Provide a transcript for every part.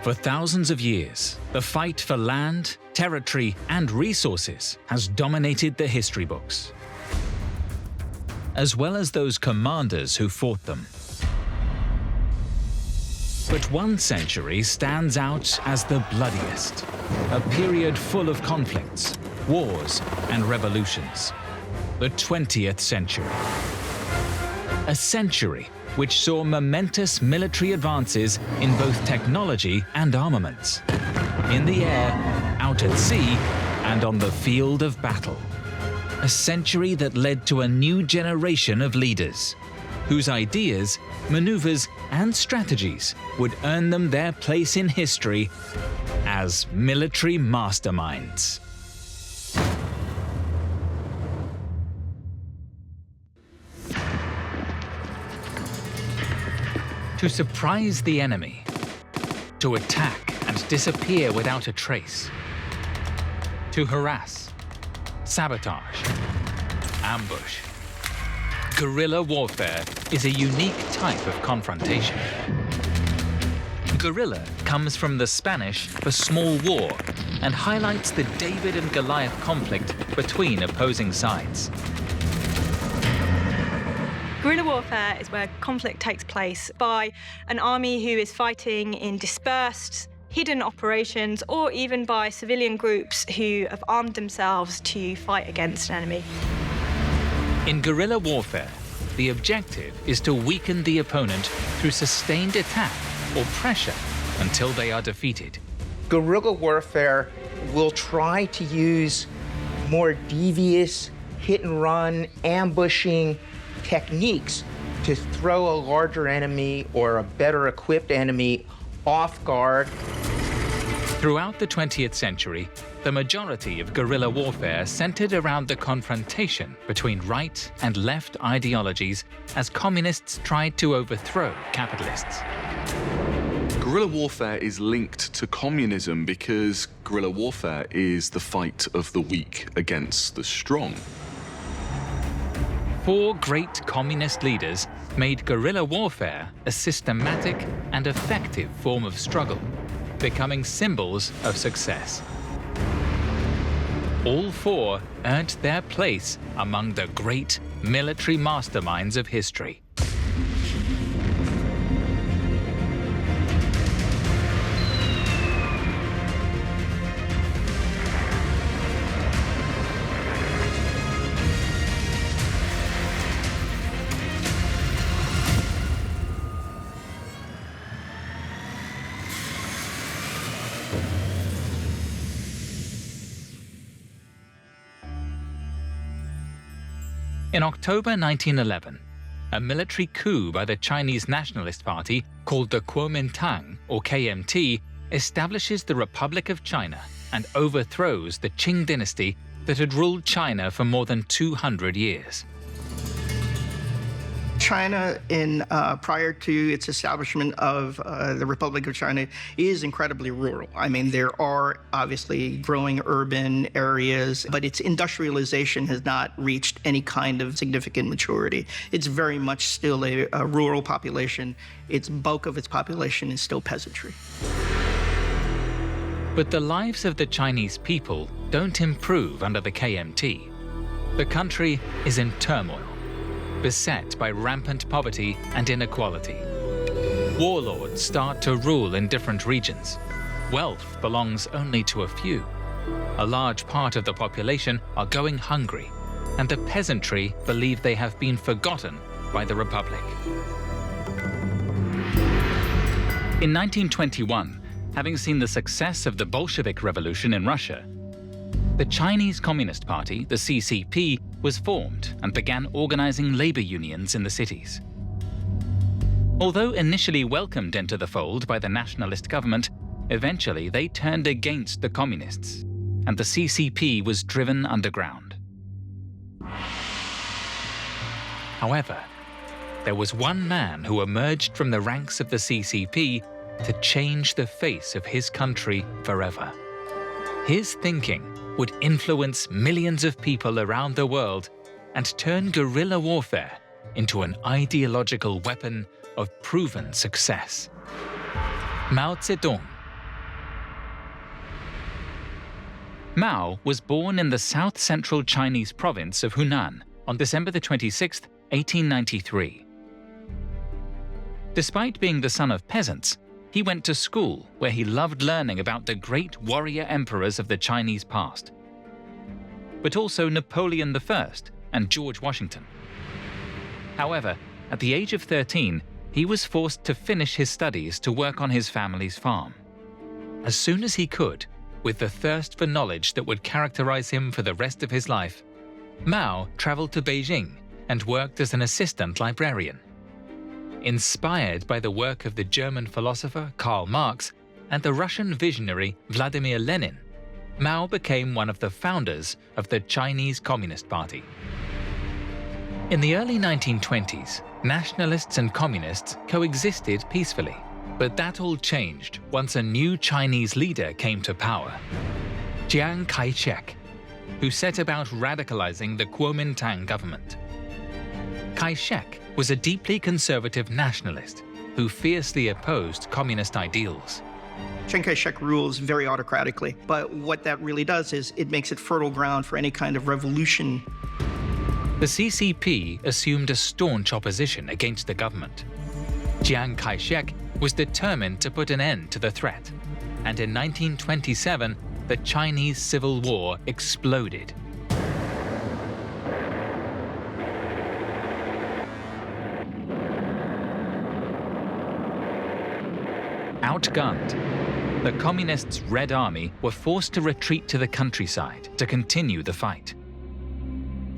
For thousands of years, the fight for land, territory, and resources has dominated the history books, as well as those commanders who fought them. But one century stands out as the bloodiest, a period full of conflicts, wars, and revolutions. The 20th century. A century which saw momentous military advances in both technology and armaments, in the air, out at sea, and on the field of battle. A century that led to a new generation of leaders, whose ideas, maneuvers, and strategies would earn them their place in history as military masterminds. To surprise the enemy, to attack and disappear without a trace, to harass, sabotage, ambush. Guerrilla warfare is a unique type of confrontation. Guerrilla comes from the Spanish for small war and highlights the David and Goliath conflict between opposing sides. Guerrilla warfare is where conflict takes place by an army who is fighting in dispersed, hidden operations, or even by civilian groups who have armed themselves to fight against an enemy. In guerrilla warfare, the objective is to weaken the opponent through sustained attack or pressure until they are defeated. Guerrilla warfare will try to use more devious, hit-and-run, ambushing techniques to throw a larger enemy or a better equipped enemy off guard. Throughout the 20th century, the majority of guerrilla warfare centered around the confrontation between right and left ideologies as communists tried to overthrow capitalists. Guerrilla warfare is linked to communism because guerrilla warfare is the fight of the weak against the strong. 4 great communist leaders made guerrilla warfare a systematic and effective form of struggle, becoming symbols of success. All 4 earned their place among the great military masterminds of history. In October 1911, a military coup by the Chinese Nationalist Party, called the Kuomintang, or KMT, establishes the Republic of China and overthrows the Qing dynasty that had ruled China for more than 200 years. China, prior to its establishment of the Republic of China, is incredibly rural. I mean, there are obviously growing urban areas, but its industrialization has not reached any kind of significant maturity. It's very much still a rural population. Its bulk of its population is still peasantry. But the lives of the Chinese people don't improve under the KMT. The country is in turmoil, beset by rampant poverty and inequality. Warlords start to rule in different regions. Wealth belongs only to a few. A large part of the population are going hungry, and the peasantry believe they have been forgotten by the Republic. In 1921, having seen the success of the Bolshevik Revolution in Russia, the Chinese Communist Party, the CCP, was formed and began organizing labor unions in the cities. Although initially welcomed into the fold by the nationalist government, eventually they turned against the communists, and the CCP was driven underground. However, there was one man who emerged from the ranks of the CCP to change the face of his country forever. His thinking would influence millions of people around the world and turn guerrilla warfare into an ideological weapon of proven success. Mao Zedong Mao was born in the south-central Chinese province of Hunan on December 26, 1893. Despite being the son of peasants, he went to school where he loved learning about the great warrior emperors of the Chinese past, but also Napoleon I and George Washington. However, at the age of 13, he was forced to finish his studies to work on his family's farm. As soon as he could, with the thirst for knowledge that would characterize him for the rest of his life, Mao traveled to Beijing and worked as an assistant librarian. Inspired by the work of the German philosopher Karl Marx and the Russian visionary Vladimir Lenin, Mao became one of the founders of the Chinese Communist Party. In the early 1920s, nationalists and communists coexisted peacefully, but that all changed once a new Chinese leader came to power, Chiang Kai-shek, who set about radicalizing the Kuomintang government. Kai-shek was a deeply conservative nationalist who fiercely opposed communist ideals. Chiang Kai-shek rules very autocratically, but what that really does is it makes it fertile ground for any kind of revolution. The CCP assumed a staunch opposition against the government. Chiang Kai-shek was determined to put an end to the threat, and in 1927, the Chinese Civil War exploded. Outgunned, the Communists' Red Army were forced to retreat to the countryside to continue the fight.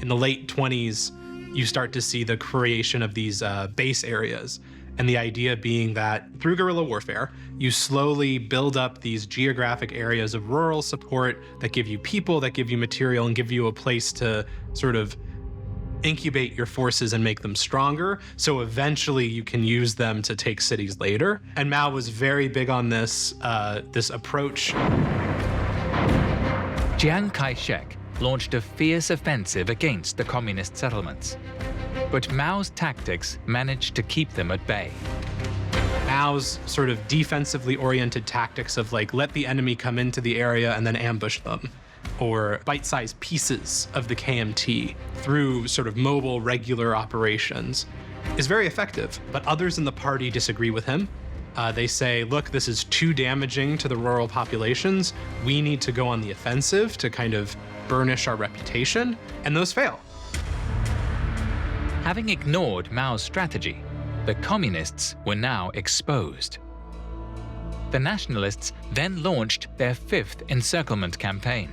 In the late 20s, you start to see the creation of these base areas. And the idea being that through guerrilla warfare, you slowly build up these geographic areas of rural support that give you people, that give you material, and give you a place to sort of incubate your forces and make them stronger. So eventually you can use them to take cities later. And Mao was very big on this approach. Chiang Kai-shek launched a fierce offensive against the communist settlements. But Mao's tactics managed to keep them at bay. Mao's sort of defensively oriented tactics of like, let the enemy come into the area and then ambush them, or bite-sized pieces of the KMT through sort of mobile, regular operations, is very effective. But others in the party disagree with him. They say, look, this is too damaging to the rural populations. We need to go on the offensive to kind of burnish our reputation, and those fail. Having ignored Mao's strategy, the communists were now exposed. The nationalists then launched their fifth encirclement campaign.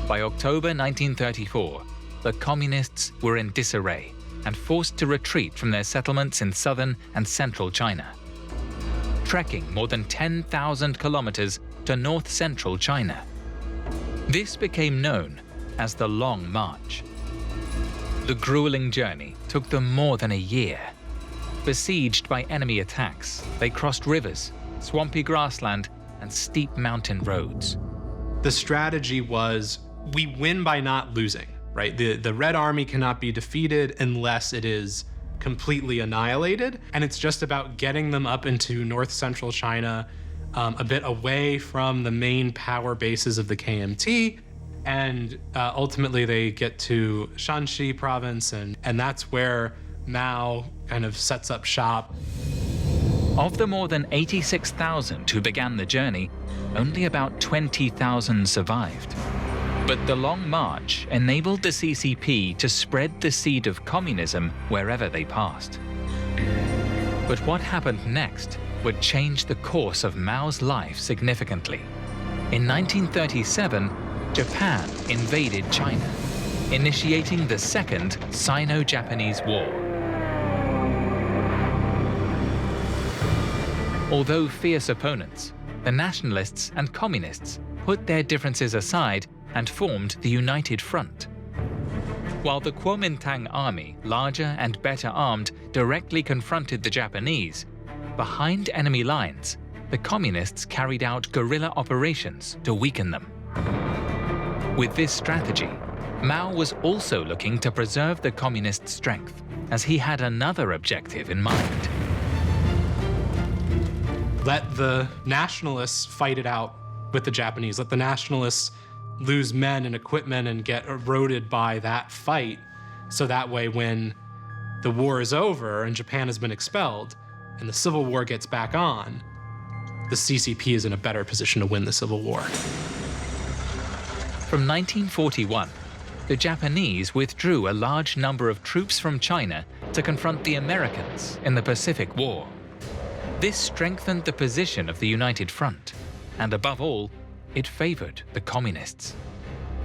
By October 1934, the communists were in disarray and forced to retreat from their settlements in southern and central China, trekking more than 10,000 kilometers to north-central China. This became known as the Long March. The grueling journey took them more than a year. Besieged by enemy attacks, they crossed rivers, swampy grassland, and steep mountain roads. The strategy was, we win by not losing, right? The Red Army cannot be defeated unless it is completely annihilated, and it's just about getting them up into north-central China, a bit away from the main power bases of the KMT, and ultimately they get to Shanxi province, and that's where Mao kind of sets up shop. Of the more than 86,000 who began the journey, only about 20,000 survived. But the Long March enabled the CCP to spread the seed of communism wherever they passed. But what happened next would change the course of Mao's life significantly. In 1937, Japan invaded China, initiating the Second Sino-Japanese War. Although fierce opponents, the nationalists and communists put their differences aside and formed the United Front. While the Kuomintang army, larger and better armed, directly confronted the Japanese, behind enemy lines, the communists carried out guerrilla operations to weaken them. With this strategy, Mao was also looking to preserve the communist strength, as he had another objective in mind. Let the nationalists fight it out with the Japanese. Let the nationalists lose men and equipment and get eroded by that fight. So that way, when the war is over and Japan has been expelled and the Civil War gets back on, the CCP is in a better position to win the Civil War. From 1941, the Japanese withdrew a large number of troops from China to confront the Americans in the Pacific War. This strengthened the position of the United Front, and above all, it favored the communists.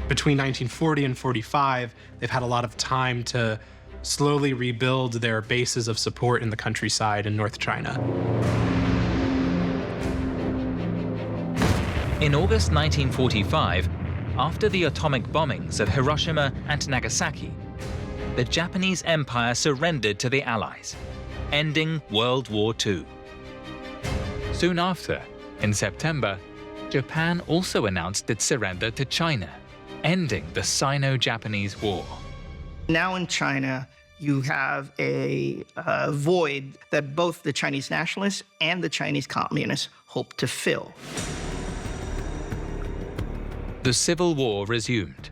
Between 1940 and 45, they've had a lot of time to slowly rebuild their bases of support in the countryside in North China. In August 1945, after the atomic bombings of Hiroshima and Nagasaki, the Japanese Empire surrendered to the Allies, ending World War II. Soon after, in September, Japan also announced its surrender to China, ending the Sino-Japanese War. Now in China, you have a void that both the Chinese nationalists and the Chinese communists hope to fill. The Civil War resumed.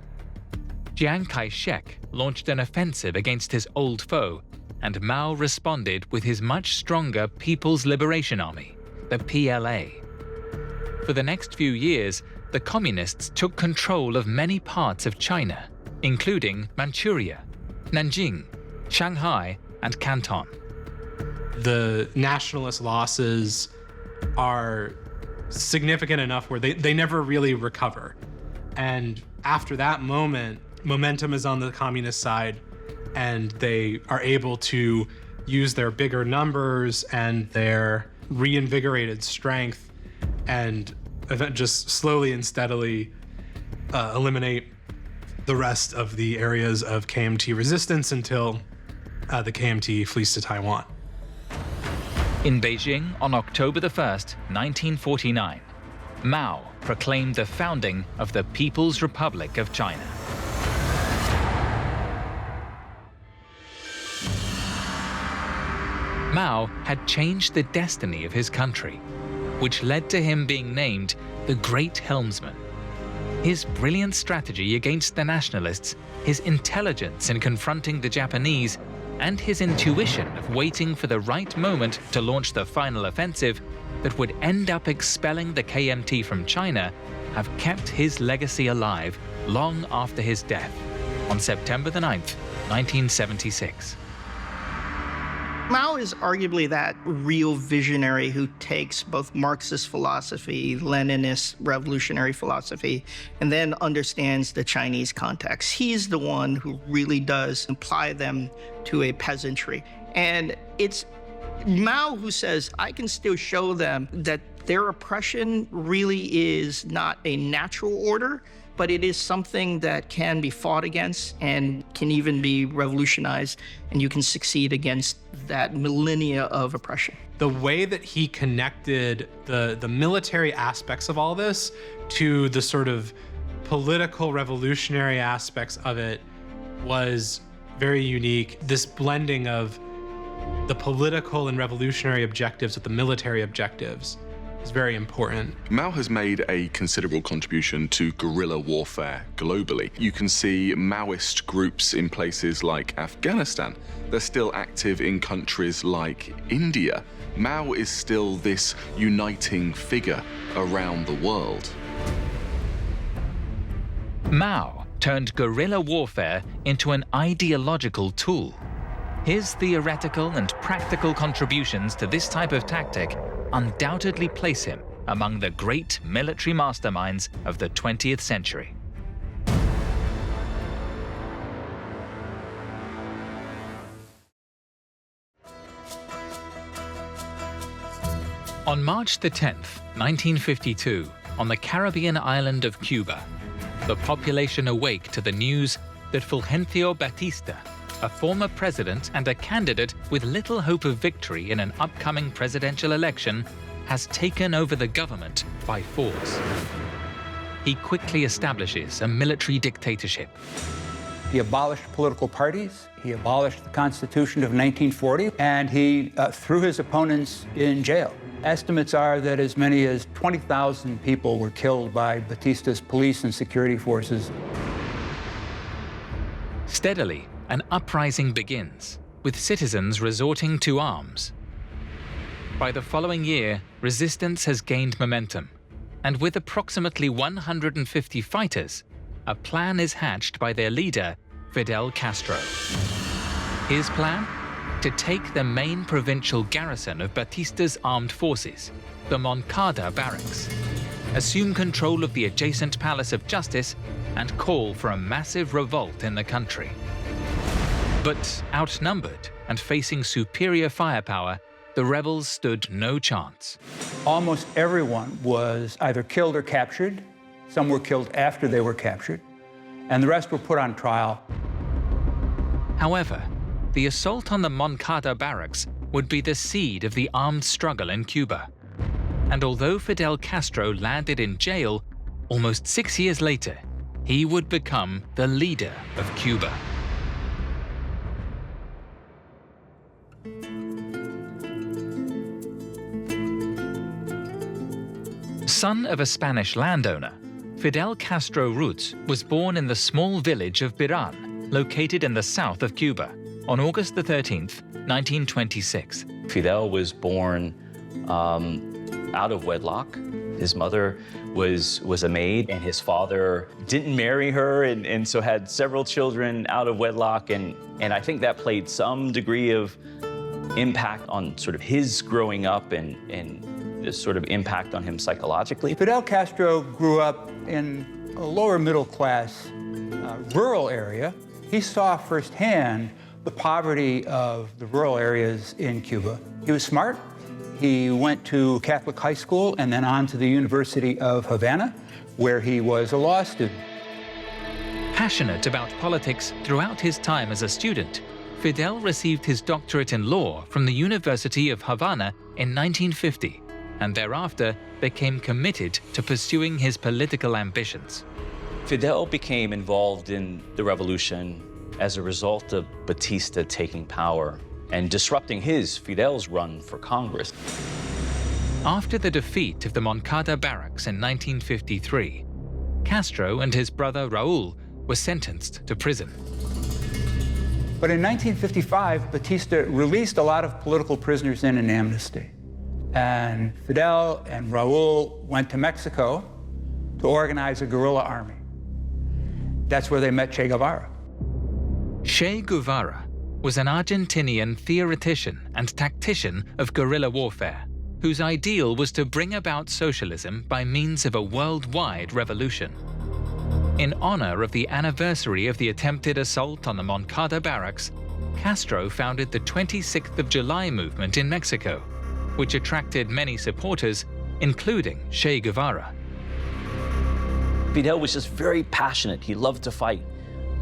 Chiang Kai-shek launched an offensive against his old foe, and Mao responded with his much stronger People's Liberation Army, the PLA. For the next few years, the communists took control of many parts of China, including Manchuria, Nanjing, Shanghai, and Canton. The nationalist losses are significant enough where they never really recover. And after that moment, momentum is on the communist side, and they are able to use their bigger numbers and their reinvigorated strength and just slowly and steadily eliminate the rest of the areas of KMT resistance until the KMT flees to Taiwan. In Beijing on October 1st, 1949, Mao proclaimed the founding of the People's Republic of China. Mao had changed the destiny of his country, which led to him being named the Great Helmsman. His brilliant strategy against the nationalists, his intelligence in confronting the Japanese, and his intuition of waiting for the right moment to launch the final offensive that would end up expelling the KMT from China have kept his legacy alive long after his death on September the 9th, 1976. Mao is arguably that real visionary who takes both Marxist philosophy, Leninist revolutionary philosophy, and then understands the Chinese context. He's the one who really does apply them to a peasantry. And it's Mao who says, I can still show them that their oppression really is not a natural order, but it is something that can be fought against and can even be revolutionized, and you can succeed against that millennia of oppression. The way that he connected the military aspects of all this to the sort of political revolutionary aspects of it was very unique. This blending of the political and revolutionary objectives with the military objectives is very important. Mao has made a considerable contribution to guerrilla warfare globally. You can see Maoist groups in places like Afghanistan. They're still active in countries like India. Mao is still this uniting figure around the world. Mao turned guerrilla warfare into an ideological tool. His theoretical and practical contributions to this type of tactic undoubtedly place him among the great military masterminds of the 20th century. On March the 10th, 1952, on the Caribbean island of Cuba, the population awake to the news that Fulgencio Batista, a former president and a candidate with little hope of victory in an upcoming presidential election, has taken over the government by force. He quickly establishes a military dictatorship. He abolished political parties. He abolished the Constitution of 1940, and he threw his opponents in jail. Estimates are that as many as 20,000 people were killed by Batista's police and security forces. Steadily, an uprising begins, with citizens resorting to arms. By the following year, resistance has gained momentum, and with approximately 150 fighters, a plan is hatched by their leader, Fidel Castro. His plan? To take the main provincial garrison of Batista's armed forces, the Moncada barracks, assume control of the adjacent Palace of Justice, and call for a massive revolt in the country. But outnumbered and facing superior firepower, the rebels stood no chance. Almost everyone was either killed or captured. Some were killed after they were captured, and the rest were put on trial. However, the assault on the Moncada barracks would be the seed of the armed struggle in Cuba. And although Fidel Castro landed in jail, almost 6 years later, he would become the leader of Cuba. Son of a Spanish landowner, Fidel Castro Ruz was born in the small village of Verdun, located in the south of Cuba, on August 13th, 1926. Fidel was born out of wedlock. His mother was a maid, and his father didn't marry her, and so had several children out of wedlock, and I think that played some degree of impact on sort of his growing up and this sort of impact on him psychologically. Fidel Castro grew up in a lower middle class rural area. He saw firsthand the poverty of the rural areas in Cuba. He was smart. He went to Catholic high school and then on to the University of Havana, where he was a law student. Passionate about politics throughout his time as a student, Fidel received his doctorate in law from the University of Havana in 1950, and thereafter became committed to pursuing his political ambitions. Fidel became involved in the revolution as a result of Batista taking power and disrupting Fidel's run for Congress. After the defeat of the Moncada barracks in 1953, Castro and his brother Raúl were sentenced to prison. But in 1955, Batista released a lot of political prisoners in an amnesty. And Fidel and Raúl went to Mexico to organize a guerrilla army. That's where they met Che Guevara. Che Guevara was an Argentinian theoretician and tactician of guerrilla warfare, whose ideal was to bring about socialism by means of a worldwide revolution. In honor of the anniversary of the attempted assault on the Moncada barracks, Castro founded the 26th of July movement in Mexico, which attracted many supporters, including Che Guevara. Fidel was just very passionate. He loved to fight.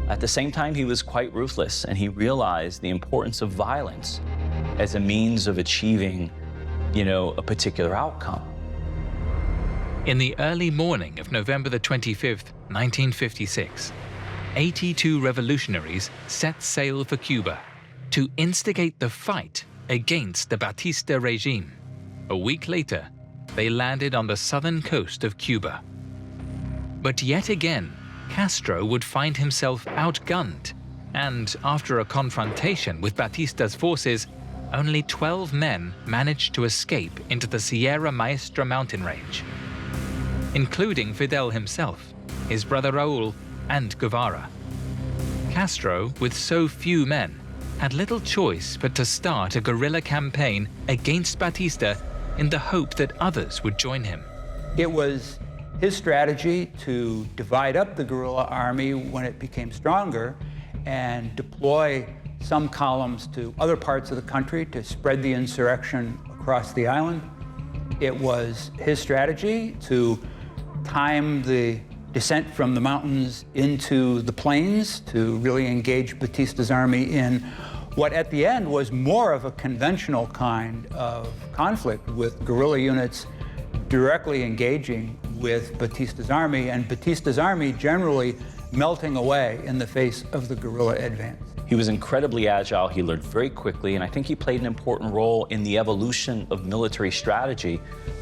At the same time, he was quite ruthless, and he realized the importance of violence as a means of achieving, a particular outcome. In the early morning of November the 25th, 1956, 82 revolutionaries set sail for Cuba to instigate the fight against the Batista regime. A week later, they landed on the southern coast of Cuba. But yet again, Castro would find himself outgunned, and after a confrontation with Batista's forces, only 12 men managed to escape into the Sierra Maestra mountain range, including Fidel himself, his brother Raúl, and Guevara. Castro, with so few men, had little choice but to start a guerrilla campaign against Batista in the hope that others would join him. It was his strategy to divide up the guerrilla army when it became stronger and deploy some columns to other parts of the country to spread the insurrection across the island. It was his strategy to time the descent from the mountains into the plains to really engage Batista's army in what at the end was more of a conventional kind of conflict, with guerrilla units directly engaging with Batista's army, and Batista's army generally melting away in the face of the guerrilla advance. He was incredibly agile, he learned very quickly, and I think he played an important role in the evolution of military strategy,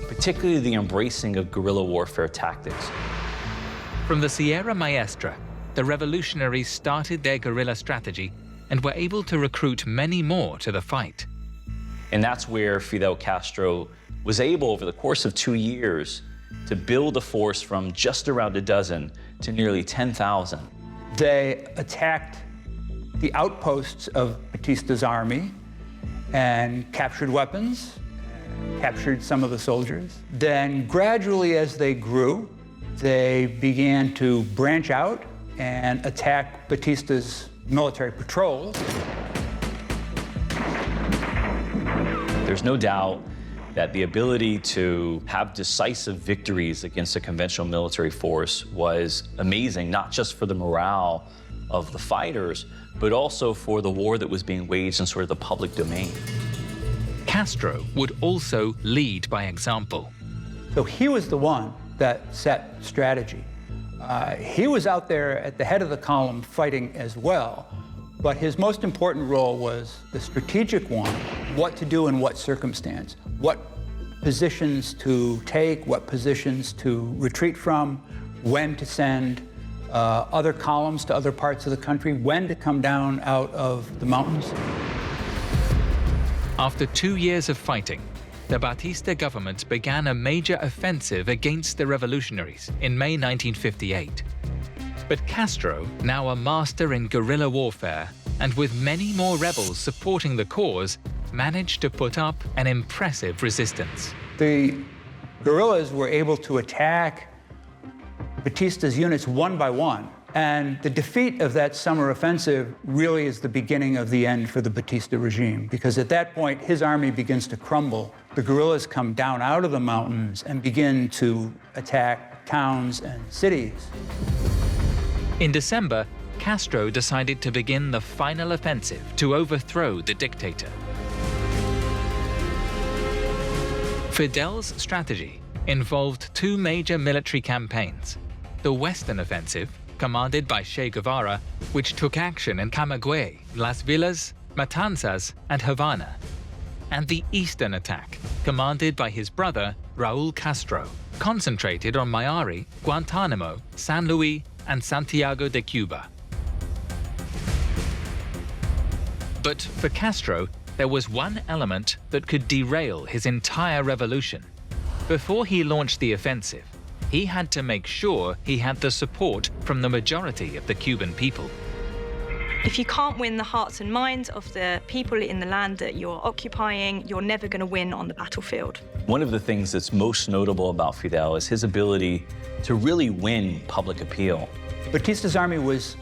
particularly the embracing of guerrilla warfare tactics. From the Sierra Maestra, the revolutionaries started their guerrilla strategy and were able to recruit many more to the fight. And that's where Fidel Castro was able, over the course of 2 years, to build a force from just around a dozen to nearly 10,000. They attacked the outposts of Batista's army and captured weapons, captured some of the soldiers. Then gradually as they grew, they began to branch out and attack Batista's military patrols. There's no doubt that the ability to have decisive victories against a conventional military force was amazing, not just for the morale of the fighters, but also for the war that was being waged in sort of the public domain. Castro would also lead by example. So he was the one that set strategy. He was out there at the head of the column fighting as well, but his most important role was the strategic one, what to do in what circumstance, what positions to take, what positions to retreat from, when to send other columns to other parts of the country, when to come down out of the mountains. After 2 years of fighting, the Batista government began a major offensive against the revolutionaries in May 1958. But Castro, now a master in guerrilla warfare, and with many more rebels supporting the cause, managed to put up an impressive resistance. The guerrillas were able to attack Batista's units one by one, and the defeat of that summer offensive really is the beginning of the end for the Batista regime, because at that point his army begins to crumble. The guerrillas come down out of the mountains and begin to attack towns and cities. In December, Castro decided to begin the final offensive to overthrow the dictator. Fidel's strategy involved two major military campaigns: the Western Offensive, commanded by Che Guevara, which took action in Camagüey, Las Villas, Matanzas, and Havana, and the Eastern Attack, commanded by his brother Raúl Castro, concentrated on Mayari, Guantanamo, San Luis, and Santiago de Cuba. But for Castro, there was one element that could derail his entire revolution. Before he launched the offensive, he had to make sure he had the support from the majority of the Cuban people. If you can't win the hearts and minds of the people in the land that you're occupying, you're never going to win on the battlefield. One of the things that's most notable about Fidel is his ability to really win public appeal. Batista's army was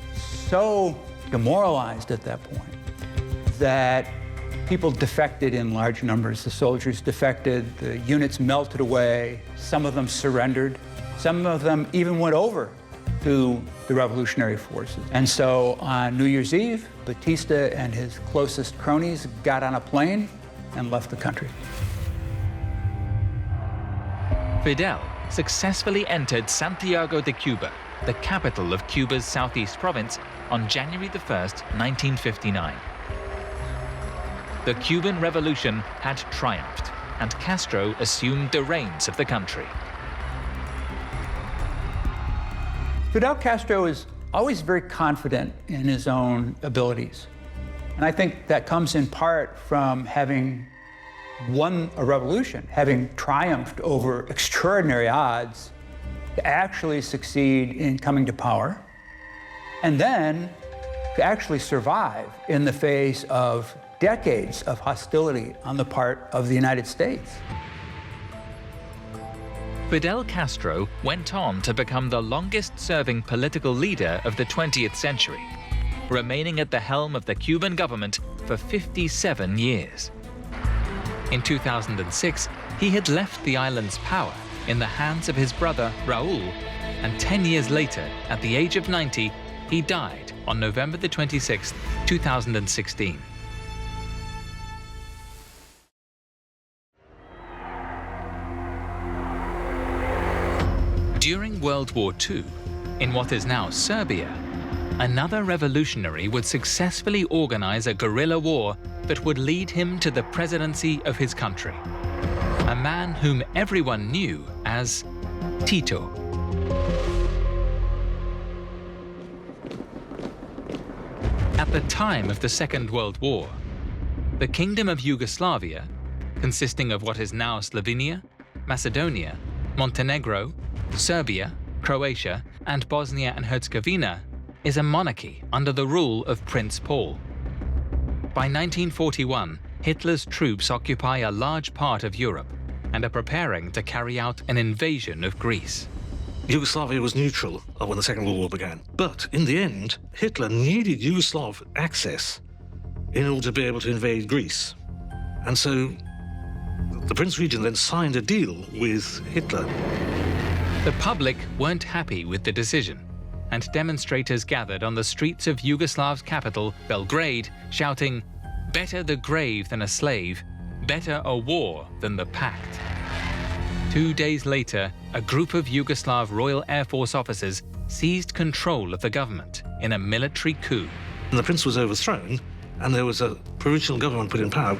so demoralized at that point that people defected in large numbers. The soldiers defected, the units melted away, some of them surrendered, some of them even went over to the revolutionary forces. And so on New Year's Eve, Batista and his closest cronies got on a plane and left the country. Fidel successfully entered Santiago de Cuba, the capital of Cuba's southeast province, on January 1st, 1959. The Cuban Revolution had triumphed, and Castro assumed the reins of the country. Fidel Castro is always very confident in his own abilities. And I think that comes in part from having won a revolution, having triumphed over extraordinary odds to actually succeed in coming to power, and then to actually survive in the face of decades of hostility on the part of the United States. Fidel Castro went on to become the longest-serving political leader of the 20th century, remaining at the helm of the Cuban government for 57 years. In 2006, he had left the island's power in the hands of his brother Raúl, and 10 years later, at the age of 90, he died on November 26, 2016. During World War II, in what is now Serbia, another revolutionary would successfully organize a guerrilla war that would lead him to the presidency of his country. A man whom everyone knew as Tito. At the time of the Second World War, the Kingdom of Yugoslavia, consisting of what is now Slovenia, Macedonia, Montenegro, Serbia, Croatia, and Bosnia and Herzegovina, is a monarchy under the rule of Prince Paul. By 1941, Hitler's troops occupy a large part of Europe and are preparing to carry out an invasion of Greece. Yugoslavia was neutral when the Second World War began. But in the end, Hitler needed Yugoslav access in order to be able to invade Greece. And so the Prince Regent then signed a deal with Hitler. The public weren't happy with the decision, and demonstrators gathered on the streets of Yugoslav's capital, Belgrade, shouting, "Better the grave than a slave, better a war than the pact." 2 days later, a group of Yugoslav Royal Air Force officers seized control of the government in a military coup. And the prince was overthrown, and there was a provisional government put in power.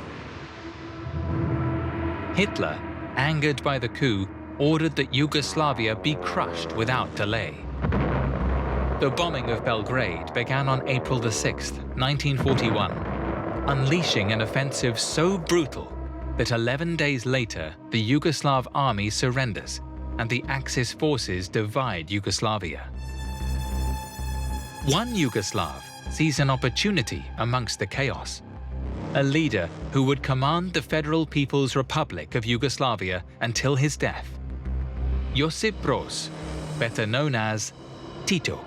Hitler, angered by the coup, ordered that Yugoslavia be crushed without delay. The bombing of Belgrade began on April the 6th, 1941, unleashing an offensive so brutal that 11 days later, the Yugoslav army surrenders and the Axis forces divide Yugoslavia. One Yugoslav sees an opportunity amongst the chaos. A leader who would command the Federal People's Republic of Yugoslavia until his death. Josip Broz, better known as Tito.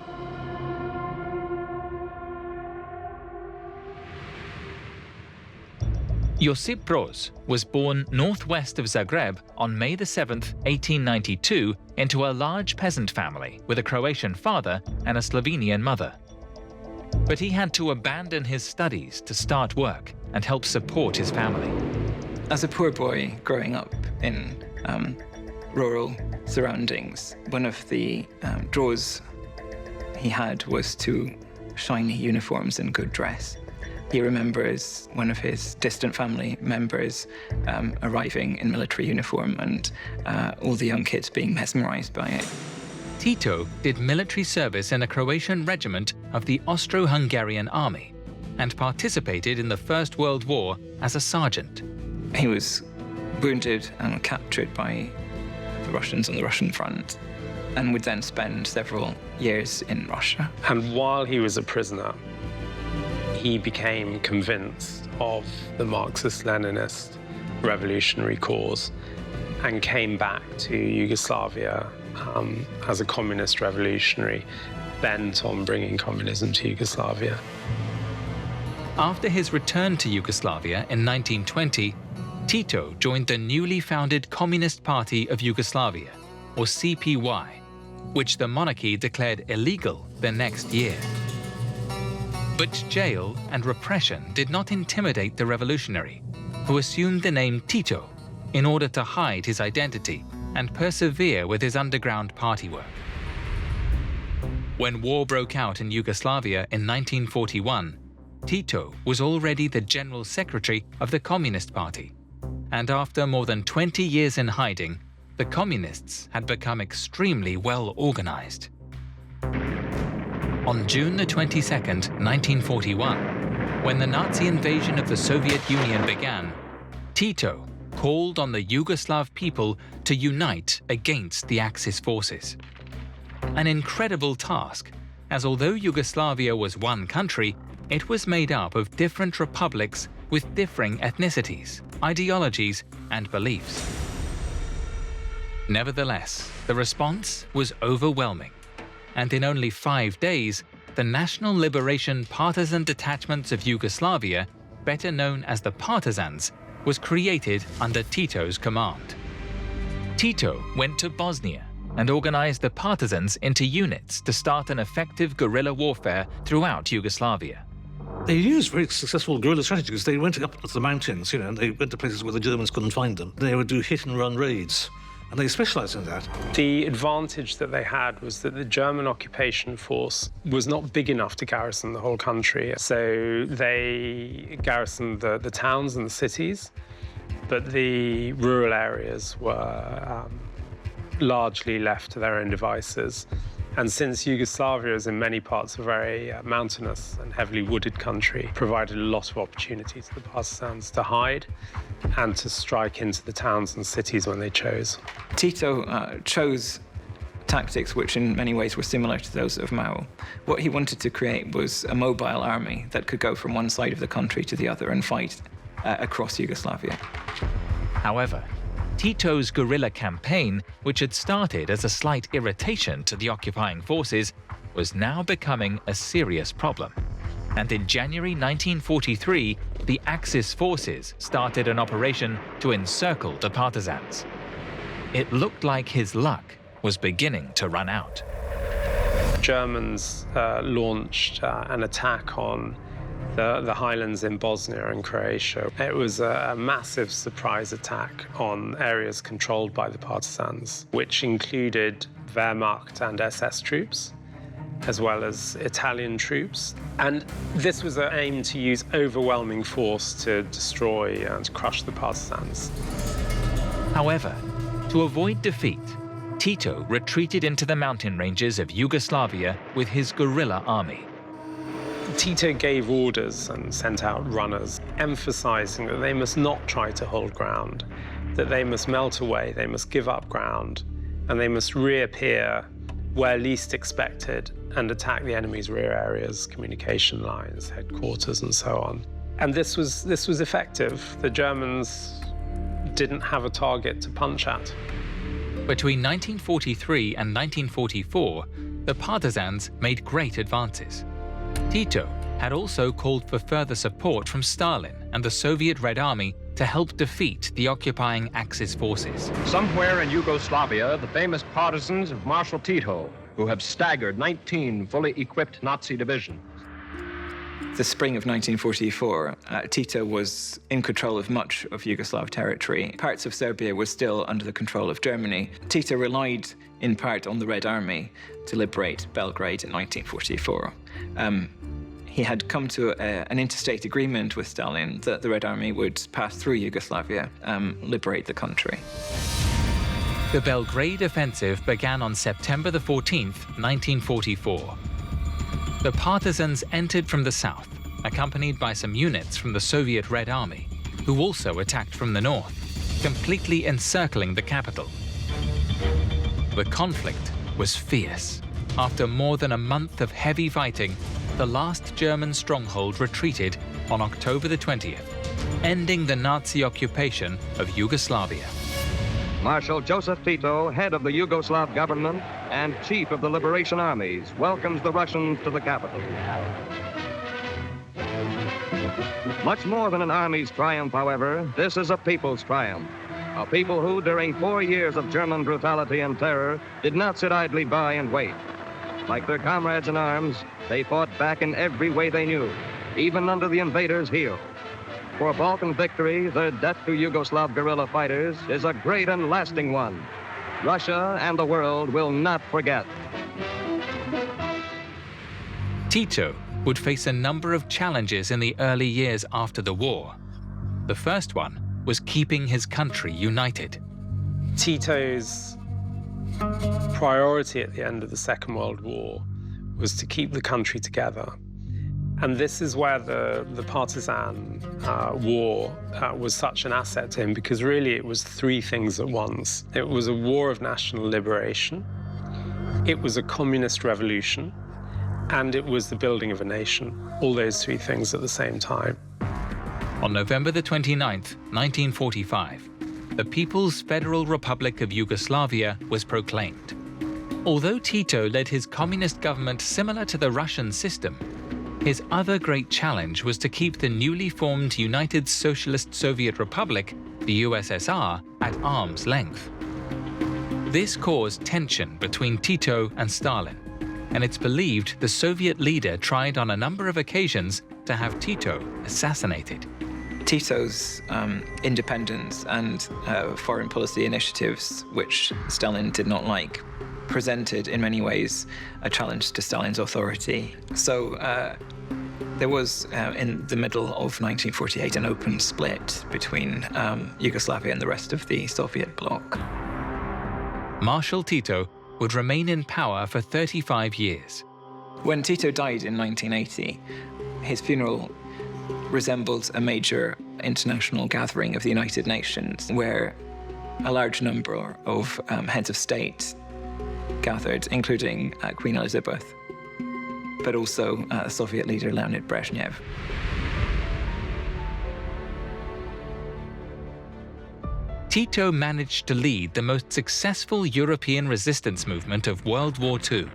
Josip Broz was born northwest of Zagreb on May 7, 1892, into a large peasant family with a Croatian father and a Slovenian mother. But he had to abandon his studies to start work and help support his family. As a poor boy growing up in rural surroundings, one of the draws he had was to shiny uniforms and good dress. He remembers one of his distant family members arriving in military uniform and all the young kids being mesmerized by it. Tito did military service in a Croatian regiment of the Austro-Hungarian army and participated in the First World War as a sergeant. He was wounded and captured by the Russians on the Russian front and would then spend several years in Russia. And while he was a prisoner, he became convinced of the Marxist-Leninist revolutionary cause and came back to Yugoslavia as a communist revolutionary, bent on bringing communism to Yugoslavia. After his return to Yugoslavia in 1920, Tito joined the newly founded Communist Party of Yugoslavia, or CPY, which the monarchy declared illegal the next year. But jail and repression did not intimidate the revolutionary, who assumed the name Tito in order to hide his identity and persevere with his underground party work. When war broke out in Yugoslavia in 1941, Tito was already the General Secretary of the Communist Party, and after more than 20 years in hiding, the Communists had become extremely well organized. On June the 22nd, 1941, when the Nazi invasion of the Soviet Union began, Tito called on the Yugoslav people to unite against the Axis forces. An incredible task, as although Yugoslavia was one country, it was made up of different republics with differing ethnicities, ideologies, and beliefs. Nevertheless, the response was overwhelming, and in only 5 days, the National Liberation Partisan Detachments of Yugoslavia, better known as the Partisans, was created under Tito's command. Tito went to Bosnia and organized the partisans into units to start an effective guerrilla warfare throughout Yugoslavia. They used very successful guerrilla strategies. They went up to the mountains, and they went to places where the Germans couldn't find them. They would do hit-and-run raids and they specialized in that. The advantage that they had was that the German occupation force was not big enough to garrison the whole country. So they garrisoned the towns and the cities, but the rural areas were largely left to their own devices. And since Yugoslavia is in many parts a very mountainous and heavily wooded country, provided a lot of opportunities for the partisans to hide and to strike into the towns and cities when they chose. Tito chose tactics which in many ways were similar to those of Mao. What he wanted to create was a mobile army that could go from one side of the country to the other and fight across Yugoslavia. However, Tito's guerrilla campaign, which had started as a slight irritation to the occupying forces, was now becoming a serious problem. And in January 1943, the Axis forces started an operation to encircle the partisans. It looked like his luck was beginning to run out. Germans launched an attack on the highlands in Bosnia and Croatia. It was a massive surprise attack on areas controlled by the partisans, which included Wehrmacht and SS troops, as well as Italian troops. And this was an aim to use overwhelming force to destroy and crush the partisans. However, to avoid defeat, Tito retreated into the mountain ranges of Yugoslavia with his guerrilla army. Tito gave orders and sent out runners, emphasizing that they must not try to hold ground, that they must melt away, they must give up ground, and they must reappear where least expected and attack the enemy's rear areas, communication lines, headquarters, and so on. And this was effective. The Germans didn't have a target to punch at. Between 1943 and 1944, the partisans made great advances. Tito had also called for further support from Stalin and the Soviet Red Army to help defeat the occupying Axis forces. Somewhere in Yugoslavia, the famous partisans of Marshal Tito, who have staggered 19 fully equipped Nazi divisions. The spring of 1944, Tito was in control of much of Yugoslav territory. Parts of Serbia were still under the control of Germany. Tito relied in part on the Red Army to liberate Belgrade in 1944. He had come to an interstate agreement with Stalin that the Red Army would pass through Yugoslavia, liberate the country. The Belgrade offensive began on September the 14th, 1944. The partisans entered from the south, accompanied by some units from the Soviet Red Army, who also attacked from the north, completely encircling the capital. The conflict was fierce. After more than a month of heavy fighting, the last German stronghold retreated on October the 20th, ending the Nazi occupation of Yugoslavia. Marshal Joseph Tito, head of the Yugoslav government and chief of the liberation armies, welcomes the Russians to the capital. Much more than an army's triumph, however, this is a people's triumph. A people who, during 4 years of German brutality and terror, did not sit idly by and wait. Like their comrades in arms, they fought back in every way they knew, even under the invaders' heel. For Balkan victory, the death to Yugoslav guerrilla fighters is a great and lasting one. Russia and the world will not forget. Tito would face a number of challenges in the early years after the war. The first one was keeping his country united. Tito's priority at the end of the Second World War was to keep the country together. And this is where the partisan war was such an asset to him, because really it was three things at once. It was a war of national liberation, it was a communist revolution, and it was the building of a nation. All those three things at the same time. On November the 29th, 1945, the People's Federal Republic of Yugoslavia was proclaimed. Although Tito led his communist government similar to the Russian system, his other great challenge was to keep the newly formed United Socialist Soviet Republic, the USSR, at arm's length. This caused tension between Tito and Stalin, and it's believed the Soviet leader tried on a number of occasions to have Tito assassinated. Tito's independence and foreign policy initiatives, which Stalin did not like, presented in many ways a challenge to Stalin's authority. So there was, in the middle of 1948, an open split between Yugoslavia and the rest of the Soviet bloc. Marshal Tito would remain in power for 35 years. When Tito died in 1980, his funeral resembled a major international gathering of the United Nations, where a large number of heads of state gathered, including Queen Elizabeth, but also Soviet leader Leonid Brezhnev. Tito managed to lead the most successful European resistance movement of World War II.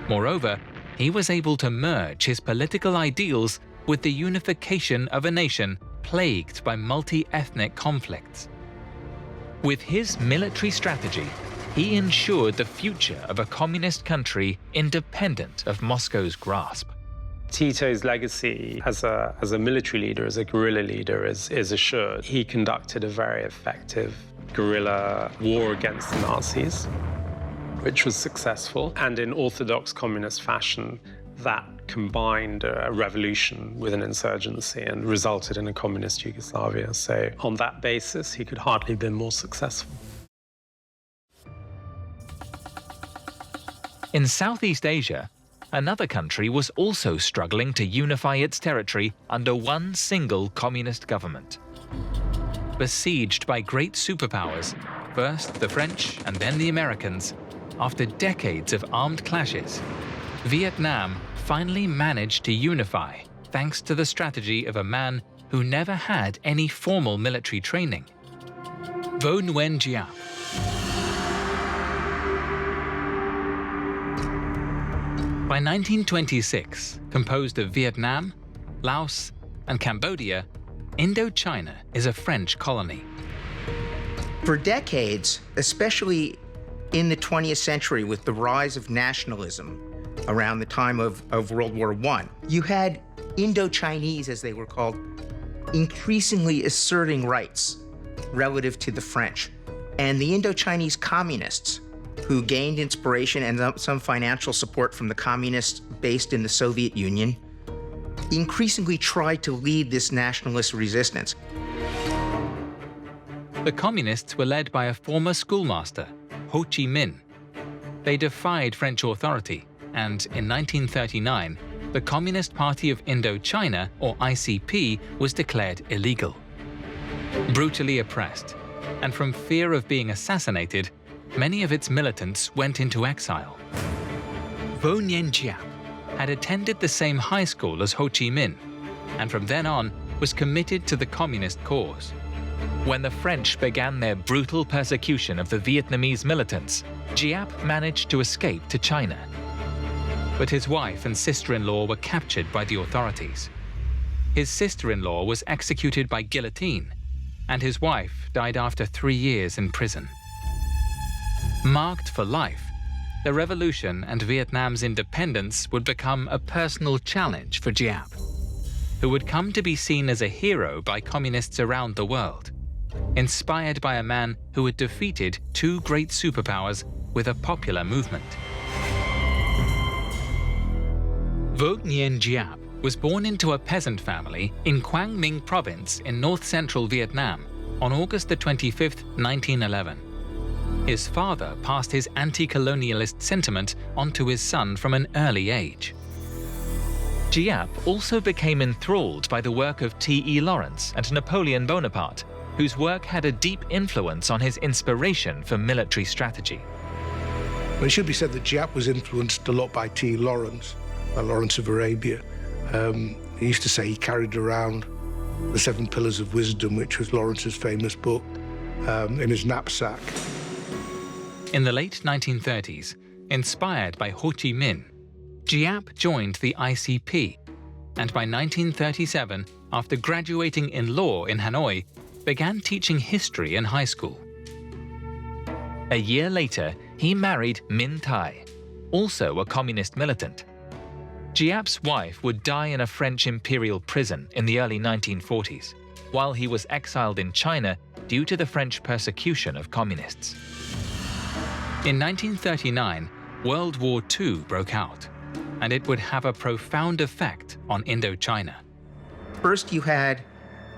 Moreover, he was able to merge his political ideals with the unification of a nation plagued by multi-ethnic conflicts. With his military strategy, he ensured the future of a communist country independent of Moscow's grasp. Tito's legacy as a military leader, as a guerrilla leader, is assured. He conducted a very effective guerrilla war against the Nazis, which was successful, and in orthodox communist fashion, that combined a revolution with an insurgency and resulted in a communist Yugoslavia. So on that basis, he could hardly have been more successful. In Southeast Asia, another country was also struggling to unify its territory under one single communist government. Besieged by great superpowers, first the French and then the Americans, after decades of armed clashes, Vietnam finally managed to unify thanks to the strategy of a man who never had any formal military training, Võ Nguyên Giáp. By 1926, composed of Vietnam, Laos, and Cambodia, Indochina is a French colony. For decades, especially in the 20th century with the rise of nationalism around the time of World War I, you had Indochinese, as they were called, increasingly asserting rights relative to the French. And the Indochinese communists, who gained inspiration and some financial support from the communists based in the Soviet Union, increasingly tried to lead this nationalist resistance. The communists were led by a former schoolmaster, Ho Chi Minh. They defied French authority, and in 1939, the Communist Party of Indochina, or ICP, was declared illegal. Brutally oppressed, and from fear of being assassinated, many of its militants went into exile. Võ Nguyên Giáp had attended the same high school as Ho Chi Minh, and from then on was committed to the communist cause. When the French began their brutal persecution of the Vietnamese militants, Giáp managed to escape to China. But his wife and sister-in-law were captured by the authorities. His sister-in-law was executed by guillotine, and his wife died after 3 years in prison. Marked for life, the revolution and Vietnam's independence would become a personal challenge for Giáp, who would come to be seen as a hero by communists around the world, inspired by a man who had defeated 2 great superpowers with a popular movement. Võ Nguyên Giáp was born into a peasant family in Quang Minh province in north-central Vietnam on August 25, 1911. His father passed his anti-colonialist sentiment onto his son from an early age. Giáp also became enthralled by the work of T.E. Lawrence and Napoleon Bonaparte, whose work had a deep influence on his inspiration for military strategy. It should be said that Giáp was influenced a lot by T. Lawrence, Lawrence of Arabia. He used to say he carried around the 7 Pillars of Wisdom, which was Lawrence's famous book, in his knapsack. In the late 1930s, inspired by Ho Chi Minh, Giáp joined the ICP, and by 1937, after graduating in law in Hanoi, began teaching history in high school. A year later, he married Minh Thai, also a communist militant. Giap's wife would die in a French imperial prison in the early 1940s. while he was exiled in China due to the French persecution of communists. In 1939, World War II broke out, and it would have a profound effect on Indochina. First, you had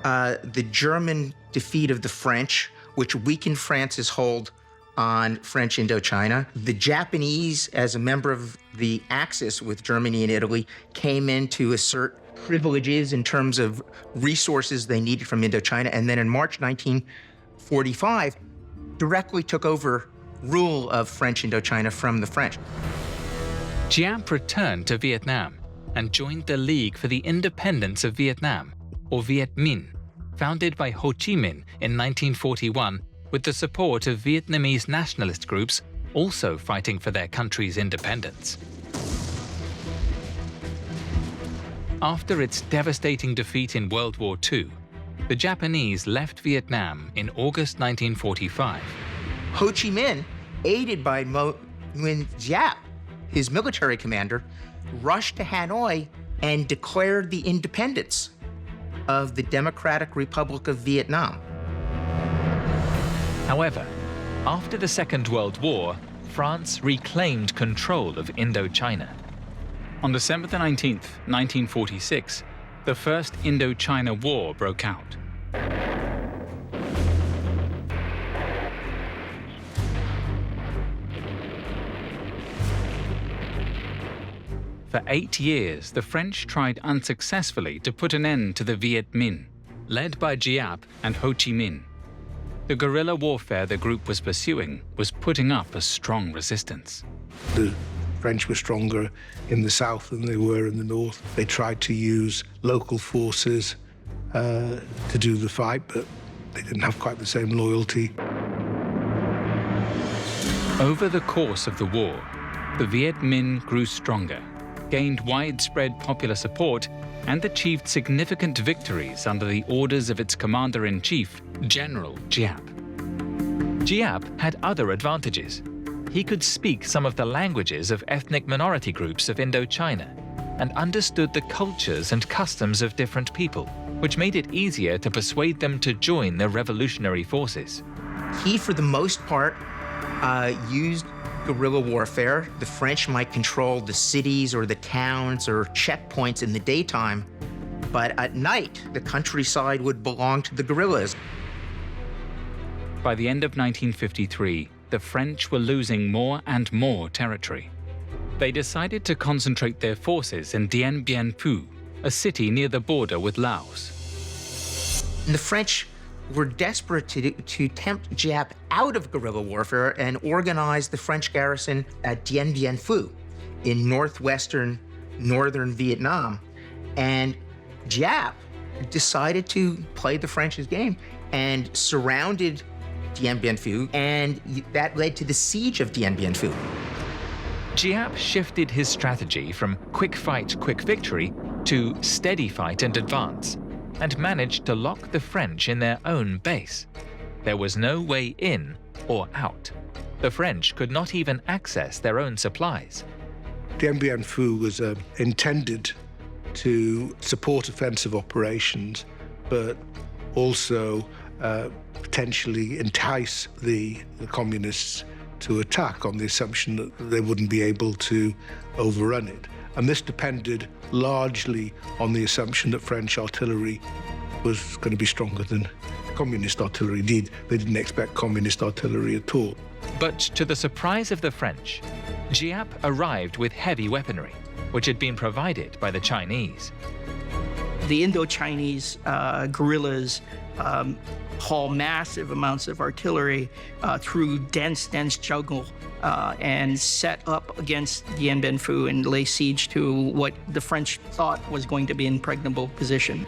the German defeat of the French, which weakened France's hold on French Indochina. The Japanese, as a member of the Axis with Germany and Italy, came in to assert privileges in terms of resources they needed from Indochina. And then in March 1945, directly took over rule of French Indochina from the French. Giap returned to Vietnam and joined the League for the Independence of Vietnam, or Viet Minh, founded by Ho Chi Minh in 1941 with the support of Vietnamese nationalist groups also fighting for their country's independence. After its devastating defeat in World War II, the Japanese left Vietnam in August 1945. Ho Chi Minh, aided by Võ Nguyên Giáp, his military commander, rushed to Hanoi and declared the independence of the Democratic Republic of Vietnam. However, after the Second World War, France reclaimed control of Indochina. On December 19, 1946, the First Indochina War broke out. For 8 years, the French tried unsuccessfully to put an end to the Viet Minh, led by Giap and Ho Chi Minh. The guerrilla warfare the group was pursuing was putting up a strong resistance. The French were stronger in the south than they were in the north. They tried to use local forces to do the fight, but they didn't have quite the same loyalty. Over the course of the war, the Viet Minh grew stronger, gained widespread popular support, and achieved significant victories under the orders of its commander-in-chief, General Giap. Giap had other advantages. He could speak some of the languages of ethnic minority groups of Indochina and understood the cultures and customs of different people, which made it easier to persuade them to join the revolutionary forces. He, for the most part, used guerrilla warfare. The French might control the cities or the towns or checkpoints in the daytime, but at night, the countryside would belong to the guerrillas. By the end of 1953, the French were losing more and more territory. They decided to concentrate their forces in Dien Bien Phu, a city near the border with Laos. And the French were desperate to tempt Giap out of guerrilla warfare and organized the French garrison at Dien Bien Phu in northern Vietnam. And Giap decided to play the French's game and surrounded Dien Bien Phu, and that led to the siege of Dien Bien Phu. Giap shifted his strategy from quick fight, quick victory to steady fight and advance, and managed to lock the French in their own base. There was no way in or out. The French could not even access their own supplies. Dien Bien Phu was intended to support offensive operations, but also potentially entice the communists to attack on the assumption that they wouldn't be able to overrun it. And this depended largely on the assumption that French artillery was going to be stronger than communist artillery. Indeed, they didn't expect communist artillery at all. But to the surprise of the French, Giap arrived with heavy weaponry, which had been provided by the Chinese. The Indo-Chinese guerrillas haul massive amounts of artillery through dense jungle and set up against Dien Bien Phu and lay siege to what the French thought was going to be an impregnable position.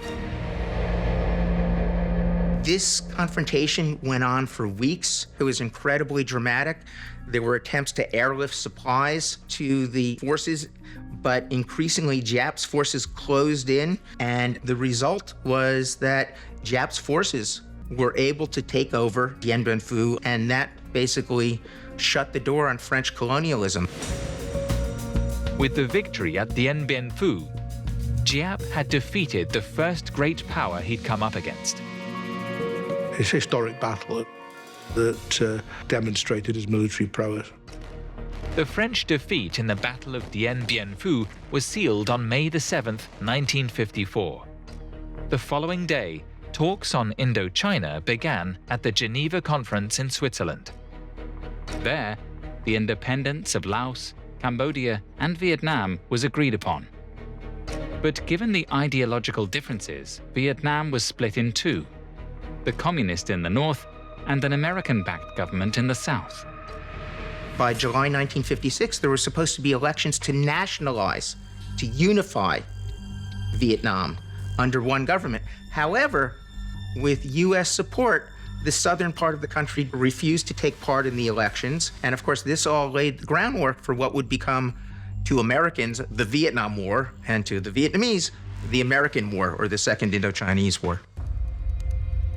This confrontation went on for weeks. It was incredibly dramatic. There were attempts to airlift supplies to the forces, but increasingly Giap's forces closed in, and the result was that Giap's forces were able to take over Dien Bien Phu, and that basically shut the door on French colonialism. With the victory at Dien Bien Phu, Giap had defeated the first great power he'd come up against. historic battle that demonstrated his military prowess. The French defeat in the Battle of Dien Bien Phu was sealed on May 7, 1954. The following day, talks on Indochina began at the Geneva Conference in Switzerland. There, the independence of Laos, Cambodia, and Vietnam was agreed upon. But given the ideological differences, Vietnam was split in two: the communist in the north and an American-backed government in the south. By July 1956, there were supposed to be elections to nationalize, to unify Vietnam under one government. However, with U.S. support, the southern part of the country refused to take part in the elections. And of course, this all laid the groundwork for what would become, to Americans, the Vietnam War, and to the Vietnamese, the American War, or the Second Indochinese War.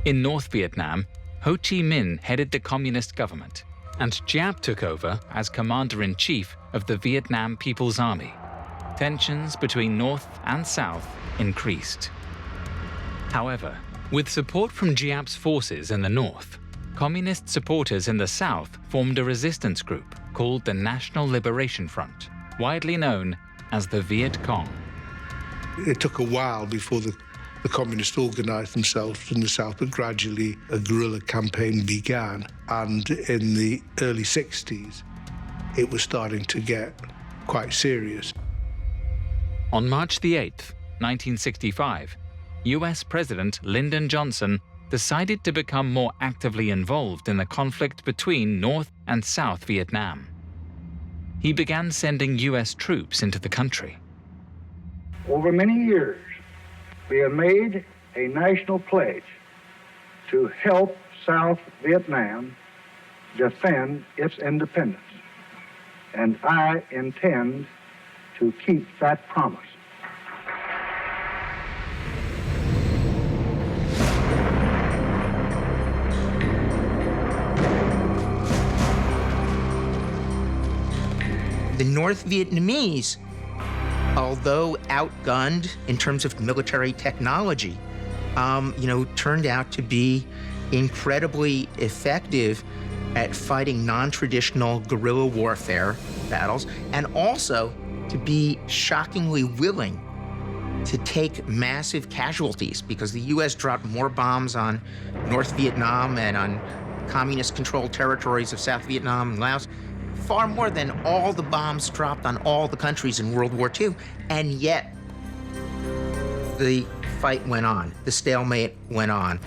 In North Vietnam, Ho Chi Minh headed the communist government, and Giap took over as commander-in-chief of the Vietnam People's Army. Tensions between North and South increased. However, with support from Giap's forces in the north, communist supporters in the south formed a resistance group called the National Liberation Front, widely known as the Viet Cong. It took a while before the communists organized themselves in the south, but gradually a guerrilla campaign began. And in the early 60s, it was starting to get quite serious. On March 8, 1965, US President Lyndon Johnson decided to become more actively involved in the conflict between North and South Vietnam. He began sending US troops into the country. Over many years, we have made a national pledge to help South Vietnam defend its independence, and I intend to keep that promise. The North Vietnamese, although outgunned in terms of military technology, turned out to be incredibly effective at fighting non-traditional guerrilla warfare battles, and also to be shockingly willing to take massive casualties, because the U.S. dropped more bombs on North Vietnam and on communist-controlled territories of South Vietnam and Laos, far more than all the bombs dropped on all the countries in World War II, and yet the fight went on, the stalemate went on.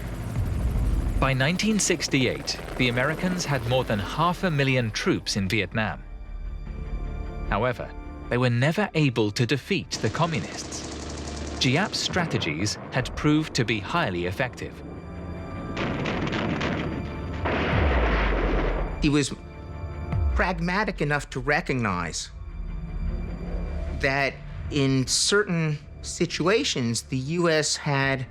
By 1968, the Americans had more than 500,000 troops in Vietnam. However, they were never able to defeat the communists. Giap's strategies had proved to be highly effective. He was pragmatic enough to recognize that in certain situations, the U.S. had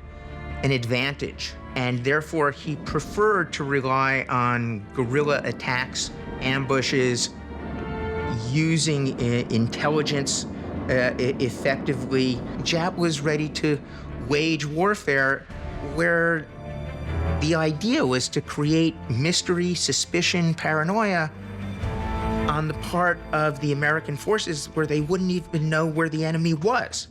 an advantage, and therefore he preferred to rely on guerrilla attacks, ambushes, using intelligence effectively. Giap was ready to wage warfare where the idea was to create mystery, suspicion, paranoia on the part of the American forces where they wouldn't even know where the enemy was.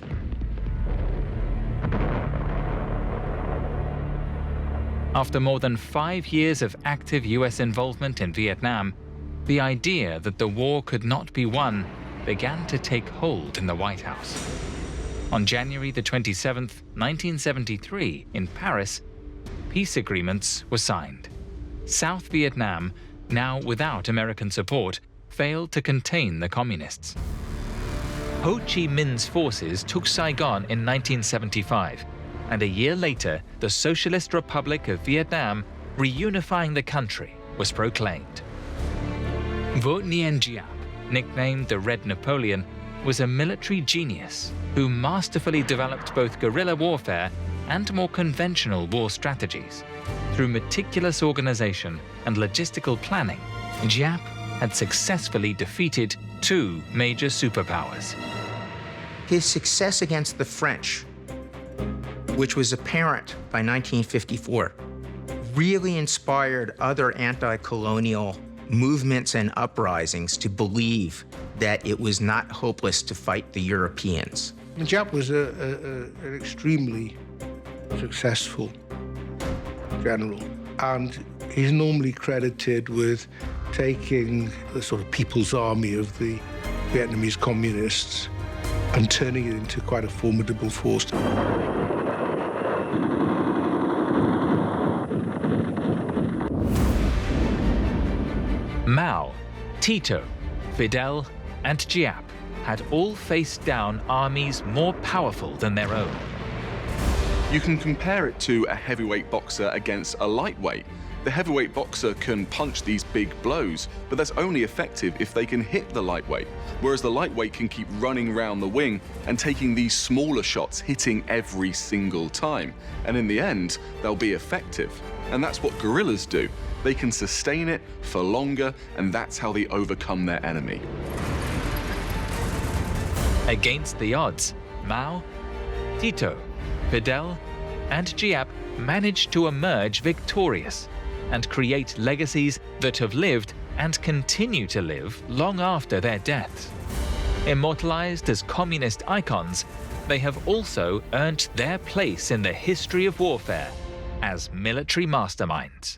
After more than 5 years of active US involvement in Vietnam, the idea that the war could not be won began to take hold in the White House. On January the 27th, 1973, in Paris, peace agreements were signed. South Vietnam, now without American support, failed to contain the communists. Ho Chi Minh's forces took Saigon in 1975, and a year later, the Socialist Republic of Vietnam, reunifying the country, was proclaimed. Võ Nguyên Giáp, nicknamed the Red Napoleon, was a military genius who masterfully developed both guerrilla warfare and more conventional war strategies. Through meticulous organization and logistical planning, Giap had successfully defeated 2 major superpowers. His success against the French, which was apparent by 1954, really inspired other anti-colonial movements and uprisings to believe that it was not hopeless to fight the Europeans. Giap was an extremely successful general, and he's normally credited with taking the sort of people's army of the Vietnamese communists and turning it into quite a formidable force. Mao, Tito, Fidel, and Giap had all faced down armies more powerful than their own. You can compare it to a heavyweight boxer against a lightweight. The heavyweight boxer can punch these big blows, but that's only effective if they can hit the lightweight, whereas the lightweight can keep running round the wing and taking these smaller shots, hitting every single time. And in the end, they'll be effective. And that's what guerrillas do. They can sustain it for longer, and that's how they overcome their enemy. Against the odds, Mao, Tito, Fidel, and Giap managed to emerge victorious and create legacies that have lived and continue to live long after their deaths. Immortalized as communist icons, they have also earned their place in the history of warfare as military masterminds.